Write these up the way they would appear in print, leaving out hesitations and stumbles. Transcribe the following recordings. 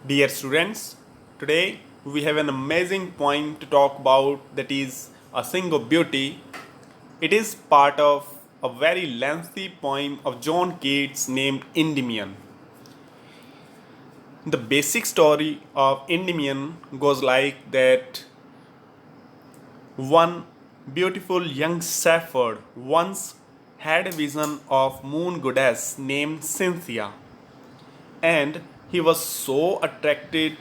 Dear students, today we have an amazing poem to talk about that is a sing of beauty. It is part of a very lengthy poem of John Keats named Endymion. The basic story of Endymion goes like that one beautiful young shepherd once had a vision of moon goddess named Cynthia, and he was so attracted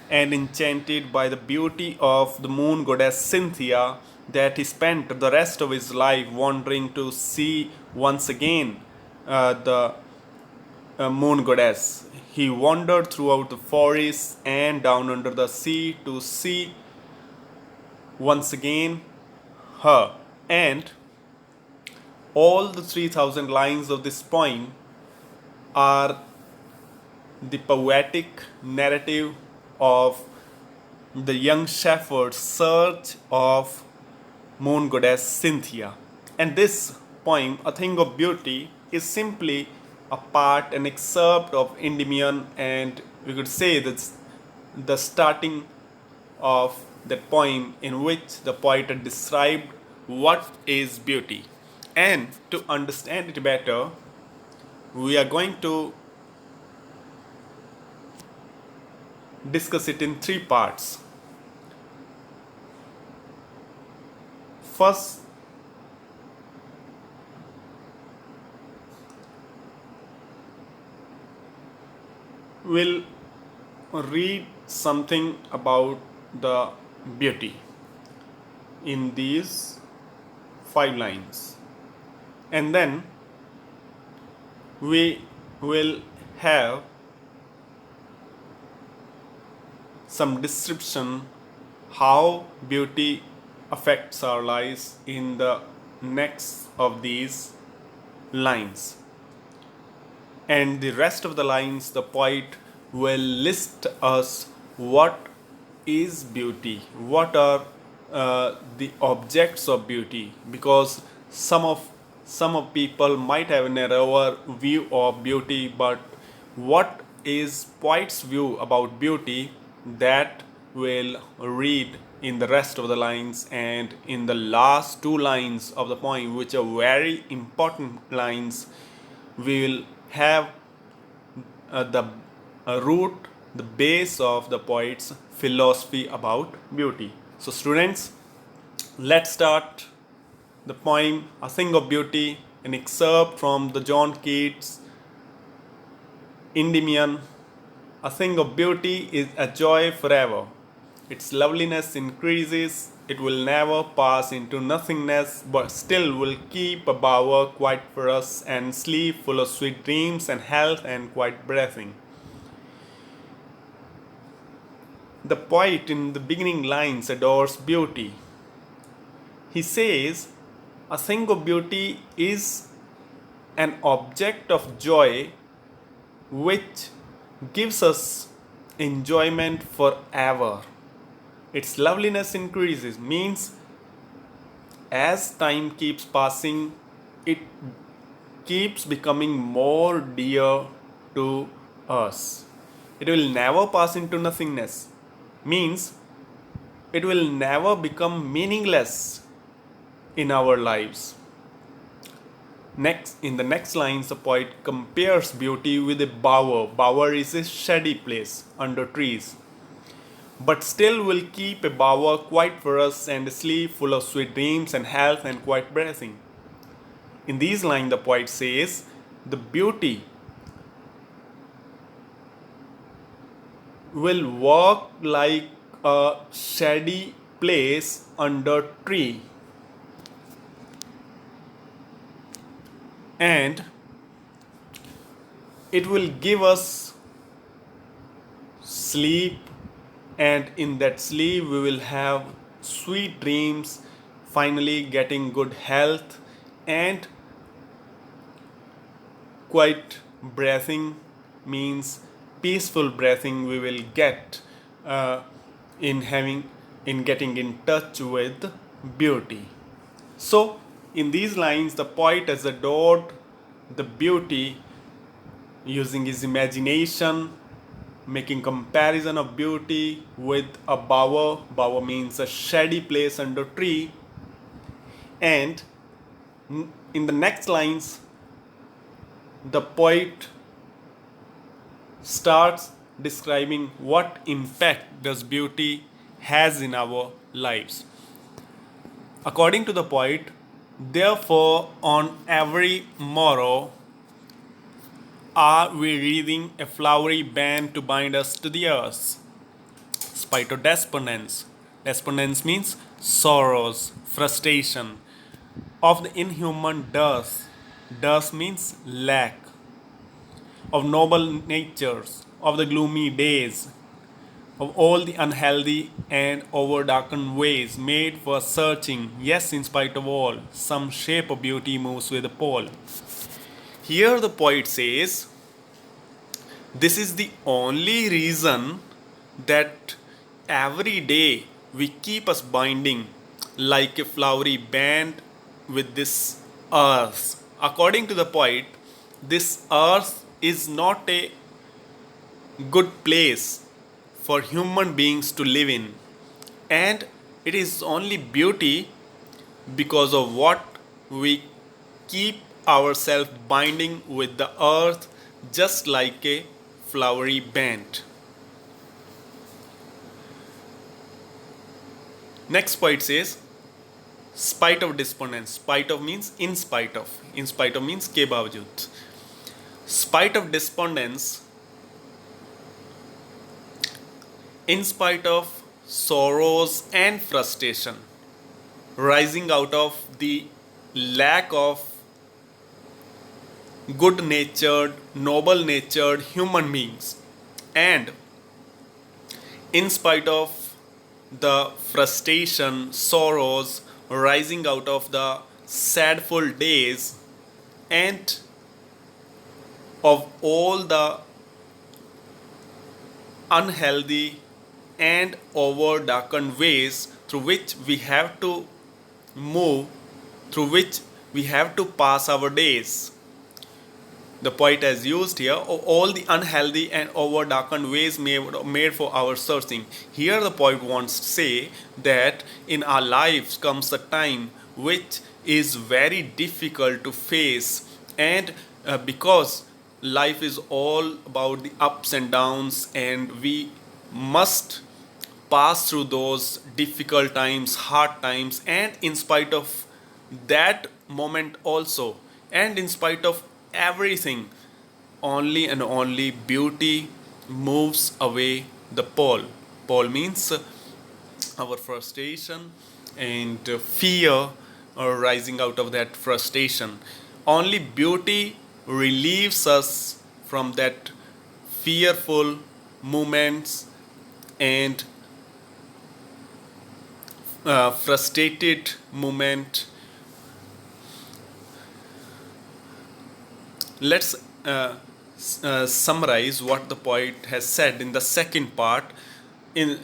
and enchanted by the beauty of the moon goddess Cynthia that he spent the rest of his life wandering to see once again the moon goddess. He wandered throughout the forests and down under the sea to see once again her. And all the 3000 lines of this poem are the poetic narrative of the young shepherd's search of moon goddess Cynthia. And this poem, A Thing of Beauty, is simply a part, an excerpt of Endymion, and we could say that's the starting of that poem in which the poet had described what is beauty. And to understand it better, we are going to discuss it in three parts. First, we'll read something about the beauty in these 5 lines, and then we will have some description how beauty affects our lives in the next of these lines, and the rest of the lines the poet will list us what is beauty, what are the objects of beauty, because some of people might have a narrower view of beauty, but what is poet's view about beauty, that will read in the rest of the lines, and in the last 2 lines of the poem, which are very important lines, we will have the root, the base of the poet's philosophy about beauty. So, students, let's start the poem A Thing of Beauty, an excerpt from the John Keats Endymion. A thing of beauty is a joy forever. Its loveliness increases, it will never pass into nothingness, but still will keep a bower quiet for us and sleep full of sweet dreams and health and quiet breathing. The poet in the beginning lines adores beauty. He says, a thing of beauty is an object of joy which gives us enjoyment forever. Its loveliness increases, means as time keeps passing, it keeps becoming more dear to us. It will never pass into nothingness, means it will never become meaningless in our lives. Next, in the next lines, the poet compares beauty with a bower. Bower is a shady place under trees, but still will keep a bower quiet for us and sleep full of sweet dreams and health and quiet breathing. In these lines, the poet says, the beauty will walk like a shady place under tree, and it will give us sleep, and in that sleep we will have sweet dreams, finally getting good health and quiet breathing, means peaceful breathing we will get uh, in getting in touch with beauty. So in these lines the poet has adored the beauty using his imagination making comparison of beauty with a bower. Bower means a shady place under tree. And in the next lines, the poet starts describing what impact does beauty has in our lives. According to the poet, therefore on every morrow are we reading a flowery band to bind us to the earth. Spite of despondence. Despondence means sorrows, frustration, of the inhuman dearth. Dearth means lack, of noble natures, of the gloomy days, of all the unhealthy and over-darkened ways made for searching. Yes, in spite of all, some shape of beauty moves with the pole. Here the poet says, this is the only reason that every day we keep us binding like a flowery band with this earth. According to the poet, this earth is not a good place for human beings to live in, and it is only beauty because of what we keep ourselves binding with the earth, just like a flowery band. Next poet says, spite of despondence. Spite of means in spite of. In spite of means के बावजूद. Spite of despondence, in spite of sorrows and frustration, rising out of the lack of good natured, noble natured human beings, and in spite of the frustration, sorrows rising out of the sadful days, and of all the unhealthy and over darkened ways through which we have to move, through which we have to pass our days. The poet has used here all the unhealthy and over darkened ways made for our searching. Here the poet wants to say that in our lives comes a time which is very difficult to face, and because life is all about the ups and downs, and we must pass through those difficult times, hard times, and in spite of that moment also, and in spite of everything, only and only beauty moves away the pole. Pole means our frustration and fear rising out of that frustration. Only beauty relieves us from that fearful moments and frustrated moment. Let's summarize what the poet has said in the second part. In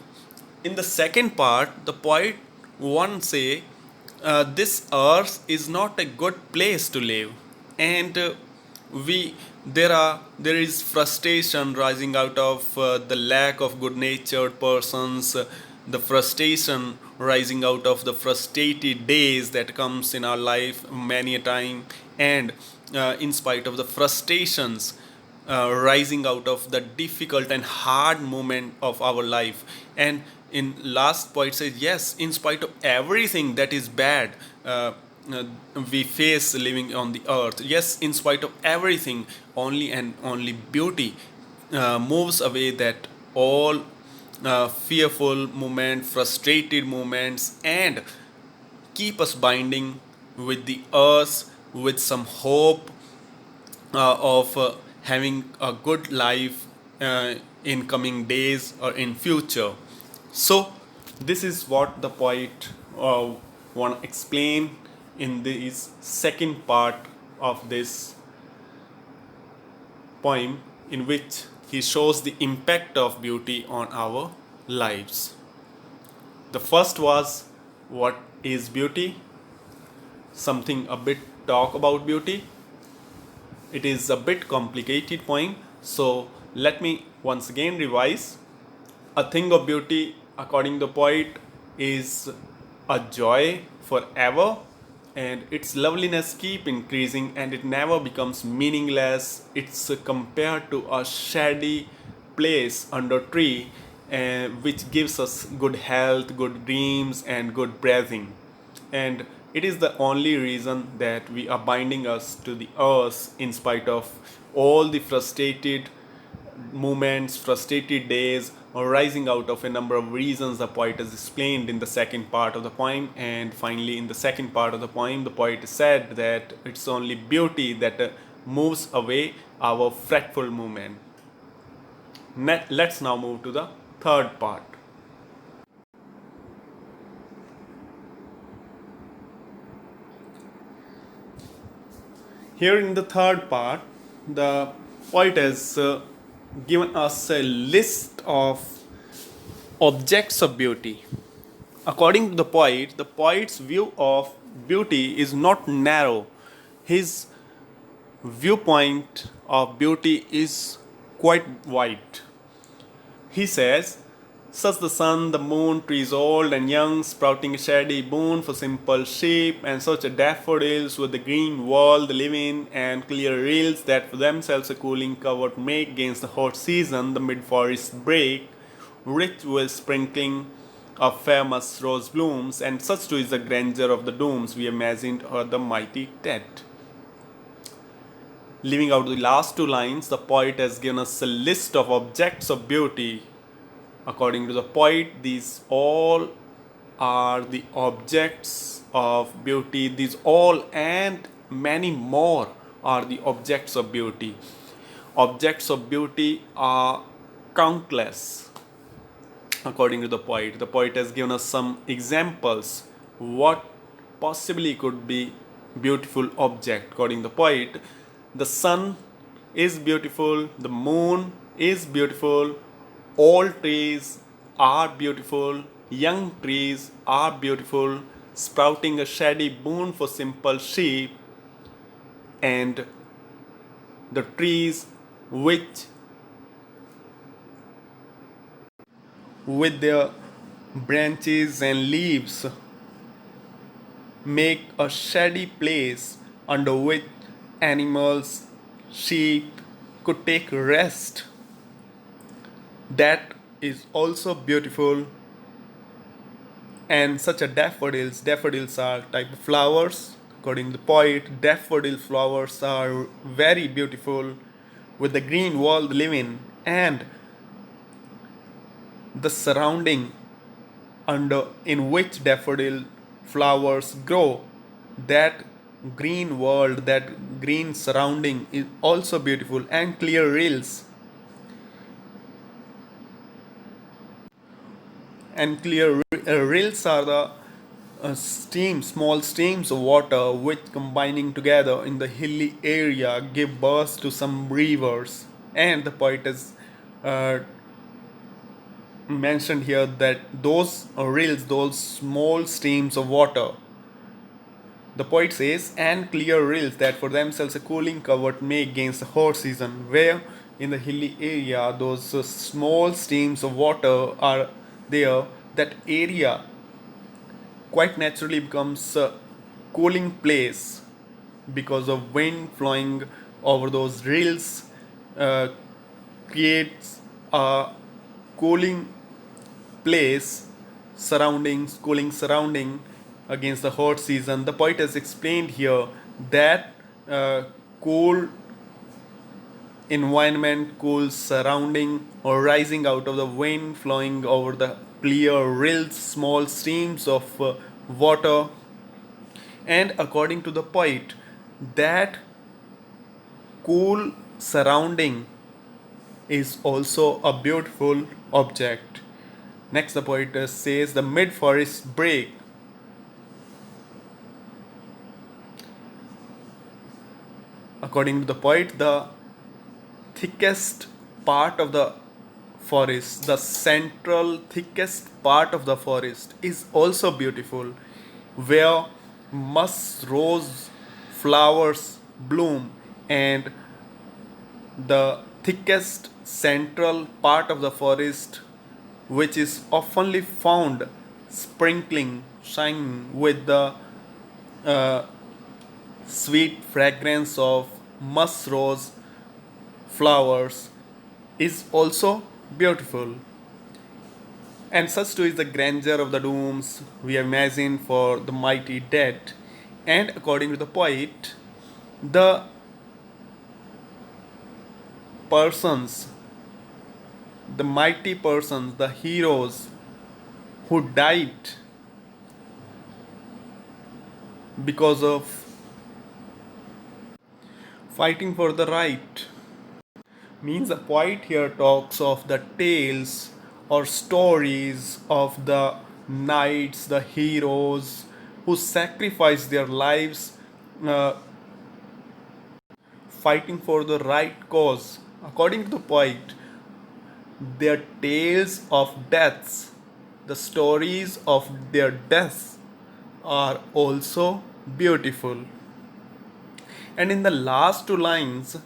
the second part, the poet once say, this earth is not a good place to live, and we there is frustration rising out of the lack of good natured persons, the frustration rising out of the frustrated days that comes in our life many a time, and in spite of the frustrations rising out of the difficult and hard moment of our life. And in last poet says, yes, in spite of everything that is bad uh, we face living on the earth, yes, in spite of everything, only and only beauty moves away that all fearful moment, frustrated moments, and keep us binding with the earth with some hope of having a good life in coming days or in future. So this is what the poet want to explain in this second part of this poem, in which he shows the impact of beauty on our lives. The first was, what is beauty? Something a bit talk about beauty. It is a bit complicated point, so let me Once again, revise. A thing of beauty, according to the poet, is a joy forever, and its loveliness keep increasing, and it never becomes meaningless. It's compared to a shady place under tree, which gives us good health, good dreams, and good breathing. And it is the only reason that we are binding us to the earth in spite of all the frustrated moments, frustrated days, or rising out of a number of reasons the poet has explained in the second part of the poem. And finally, in the second part of the poem, the poet said that it's only beauty that moves away our fretful movement. Let's now move to the third part. Here in the third part, the poet has given us a list of objects of beauty. According to the poet's view of beauty is not narrow. His viewpoint of beauty is quite wide. He says, such the sun, the moon, trees old and young, sprouting a shady boon for simple sheep, and such a daffodils with the green world living, and clear rills that for themselves a cooling covert make against the hot season, the mid forest break, rich with sprinkling of famous rose blooms, and such too is the grandeur of the dooms we imagined or the mighty dead. Leaving out the last two lines, the poet has given us a list of objects of beauty. According to the poet, these all are the objects of beauty. These all and many more are the objects of beauty. Objects of beauty are countless. According to the poet has given us some examples what possibly could be beautiful object. According to the poet, the sun is beautiful, the moon is beautiful, all trees are beautiful, young trees are beautiful, sprouting a shady boon for simple sheep, and the trees which with their branches and leaves make a shady place under which animals, sheep could take rest. That is also beautiful. And such a daffodils are type of flowers. According to the poet, daffodil flowers are very beautiful with the green world living and the surrounding under in which daffodil flowers grow. That green world, that green surrounding is also beautiful, and clear rills and clear rills are the small streams of water which combining together in the hilly area give birth to some rivers. And the poet has uh, mentioned here that those rills, those small streams of water, the poet says, and clear rills that for themselves a cooling covert make against the hot season, where in the hilly area those small streams of water are there. That area quite naturally becomes a cooling place because of wind flowing over those rills uh, creates a cooling place surroundings cooling surrounding against the hot season. The poet has explained here that cool environment, cool surrounding, or rising out of the wind flowing over the clear rills, small streams of water. And according to the poet, that cool surrounding is also a beautiful object. Next, the poet says the mid forest break. According to the poet, the thickest part of the forest, the central thickest part of the forest, is also beautiful, where musk rose flowers bloom, and the thickest central part of the forest, which is oftenly found sprinkling shining with the uh, sweet fragrance of musk rose flowers, is also beautiful. And such too is the grandeur of the dooms we imagine for the mighty dead. And according to the poet, the persons, the mighty persons, the heroes who died because of fighting for the right, means the poet here talks of the tales or stories of the knights, the heroes who sacrificed their lives uh, fighting for the right cause. According to the poet, their tales of deaths, the stories of their deaths, are also beautiful. And in the last two lines,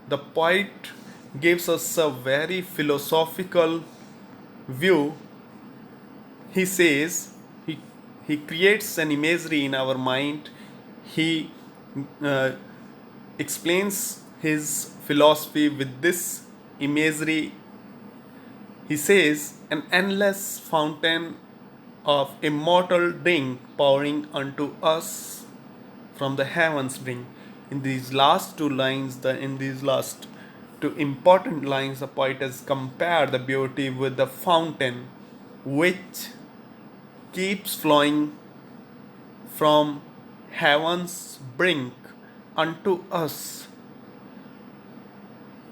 the poet gives us a very philosophical view. He says, he creates an imagery in our mind. He uh, explains his philosophy with this imagery. He says, an endless fountain of immortal drink pouring unto us from the heavens bring. In these last two lines, in these last two important lines, the poet has compared the beauty with the fountain which keeps flowing from heaven's brink unto us.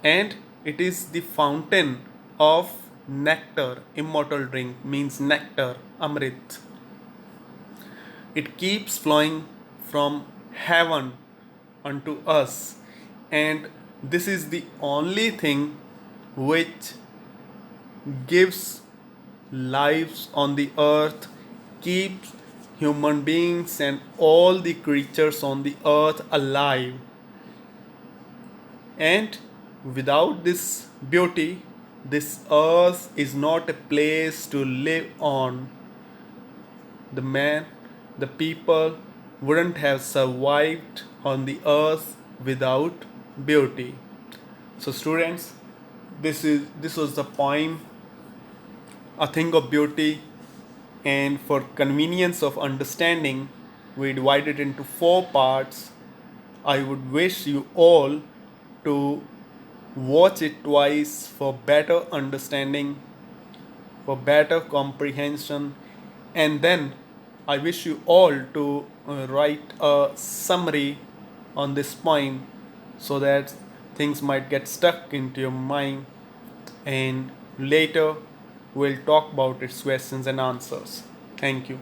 And it is the fountain of nectar. Immortal drink means nectar, amrit. It keeps flowing from heaven unto us, and this is the only thing which gives lives on the earth, keeps human beings and all the creatures on the earth alive. And without this beauty, this earth is not a place to live on. The man, the people wouldn't have survived on the earth without beauty. So students, this was the poem, A Thing of Beauty, and for convenience of understanding, we divide it into four parts. I would wish you all to watch it twice for better understanding, for better comprehension, and then I wish you all to write a summary on this point so that things might get stuck into your mind, and later we'll talk about its questions and answers. Thank you.